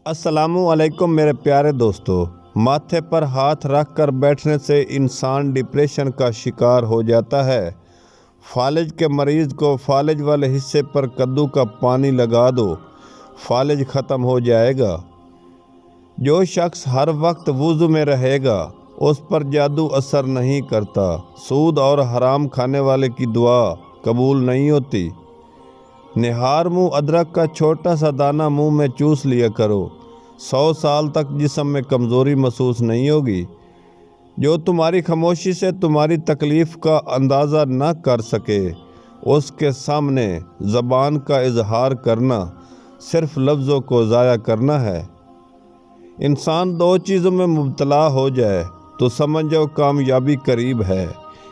السلام علیکم میرے پیارے دوستو۔ ماتھے پر ہاتھ رکھ کر بیٹھنے سے انسان ڈپریشن کا شکار ہو جاتا ہے۔ فالج کے مریض کو فالج والے حصے پر کدو کا پانی لگا دو، فالج ختم ہو جائے گا۔ جو شخص ہر وقت وضو میں رہے گا اس پر جادو اثر نہیں کرتا۔ سود اور حرام کھانے والے کی دعا قبول نہیں ہوتی۔ نہار منہ ادرک کا چھوٹا سا دانہ منہ میں چوس لیا کرو، 100 سال تک جسم میں کمزوری محسوس نہیں ہوگی۔ جو تمہاری خاموشی سے تمہاری تکلیف کا اندازہ نہ کر سکے اس کے سامنے زبان کا اظہار کرنا صرف لفظوں کو ضائع کرنا ہے۔ انسان 2 چیزوں میں مبتلا ہو جائے تو سمجھ جاؤ کامیابی قریب ہے۔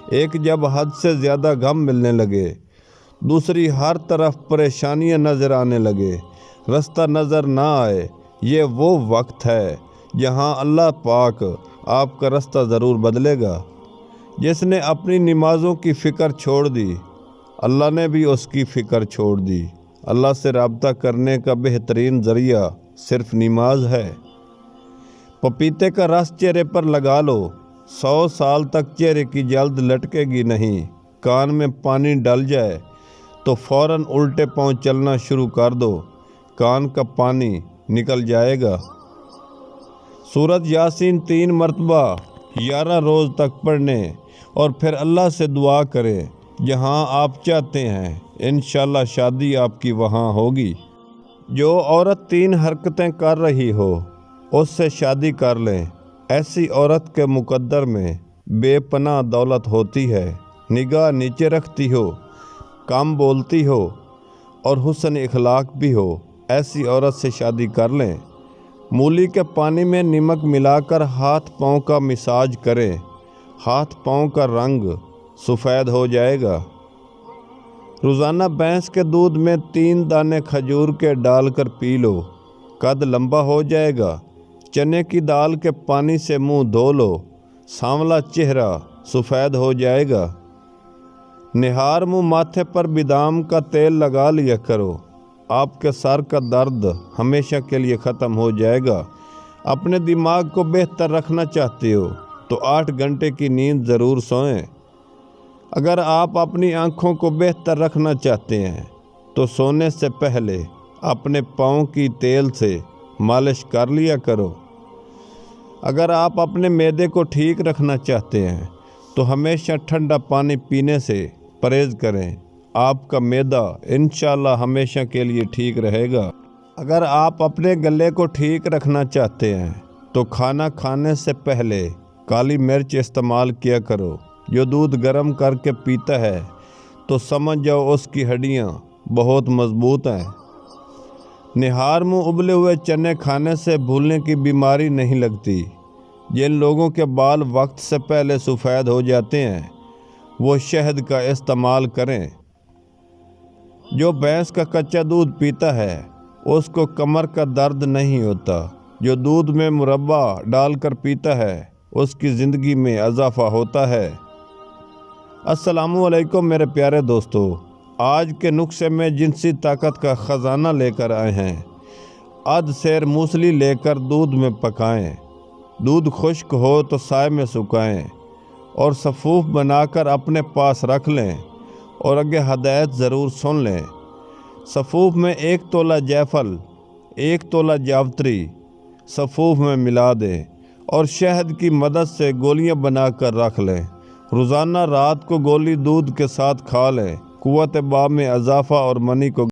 ایک، جب حد سے زیادہ غم ملنے لگے۔ دوسری، ہر طرف پریشانیاں نظر آنے لگے، راستہ نظر نہ آئے۔ یہ وہ وقت ہے جہاں اللہ پاک آپ کا راستہ ضرور بدلے گا۔ جس نے اپنی نمازوں کی فکر چھوڑ دی، اللہ نے بھی اس کی فکر چھوڑ دی۔ اللہ سے رابطہ کرنے کا بہترین ذریعہ صرف نماز ہے۔ پپیتے کا رس چہرے پر لگا لو، 100 سال تک چہرے کی جلد لٹکے گی نہیں۔ کان میں پانی ڈل جائے تو فوراً الٹے پاؤں چلنا شروع کر دو، کان کا پانی نکل جائے گا۔ سورۃ یاسین 3 مرتبہ 11 روز تک پڑھنے اور پھر اللہ سے دعا کریں جہاں آپ چاہتے ہیں، انشاءاللہ شادی آپ کی وہاں ہوگی۔ جو عورت 3 حرکتیں کر رہی ہو اس سے شادی کر لیں۔ ایسی عورت کے مقدر میں بے پناہ دولت ہوتی ہے۔ نگاہ نیچے رکھتی ہو، کم بولتی ہو اور حسن اخلاق بھی ہو، ایسی عورت سے شادی کر لیں۔ مولی کے پانی میں نمک ملا کر ہاتھ پاؤں کا مساج کریں، ہاتھ پاؤں کا رنگ سفید ہو جائے گا۔ روزانہ بھینس کے دودھ میں 3 دانے کھجور کے ڈال کر پی لو، قد لمبا ہو جائے گا۔ چنے کی دال کے پانی سے منہ دھو لو، سانولا چہرہ سفید ہو جائے گا۔ نہار منہ ماتھے پر بادام کا تیل لگا لیا کرو، آپ کے سر کا درد ہمیشہ کے لیے ختم ہو جائے گا۔ اپنے دماغ کو بہتر رکھنا چاہتے ہو تو 8 گھنٹے کی نیند ضرور سوئیں۔ اگر آپ اپنی آنکھوں کو بہتر رکھنا چاہتے ہیں تو سونے سے پہلے اپنے پاؤں کی تیل سے مالش کر لیا کرو۔ اگر آپ اپنے معدے کو ٹھیک رکھنا چاہتے ہیں تو ہمیشہ ٹھنڈا پانی پینے سے پرہیز کریں، آپ کا معدہ انشاءاللہ ہمیشہ کے لیے ٹھیک رہے گا۔ اگر آپ اپنے گلے کو ٹھیک رکھنا چاہتے ہیں تو کھانا کھانے سے پہلے کالی مرچ استعمال کیا کرو۔ جو دودھ گرم کر کے پیتا ہے تو سمجھ جاؤ اس کی ہڈیاں بہت مضبوط ہیں۔ نہار منہ ابلے ہوئے چنے کھانے سے بھولنے کی بیماری نہیں لگتی۔ جن لوگوں کے بال وقت سے پہلے سفید ہو جاتے ہیں وہ شہد کا استعمال کریں۔ جو بھینس کا کچا دودھ پیتا ہے اس کو کمر کا درد نہیں ہوتا۔ جو دودھ میں مربع ڈال کر پیتا ہے اس کی زندگی میں اضافہ ہوتا ہے۔ السلام علیکم میرے پیارے دوستو۔ آج کے نسخے میں جنسی طاقت کا خزانہ لے کر آئے ہیں۔ سیر موسلی لے کر دودھ میں پکائیں، دودھ خشک ہو تو سائے میں سکھائیں اور سفوف بنا کر اپنے پاس رکھ لیں اور آگے ہدایت ضرور سن لیں۔ سفوف میں 1 تولہ جیفل، 1 تولہ جاوتری سفوف میں ملا دیں اور شہد کی مدد سے گولیاں بنا کر رکھ لیں۔ روزانہ رات کو گولی دودھ کے ساتھ کھا لیں، قوت باب میں اضافہ اور منی کو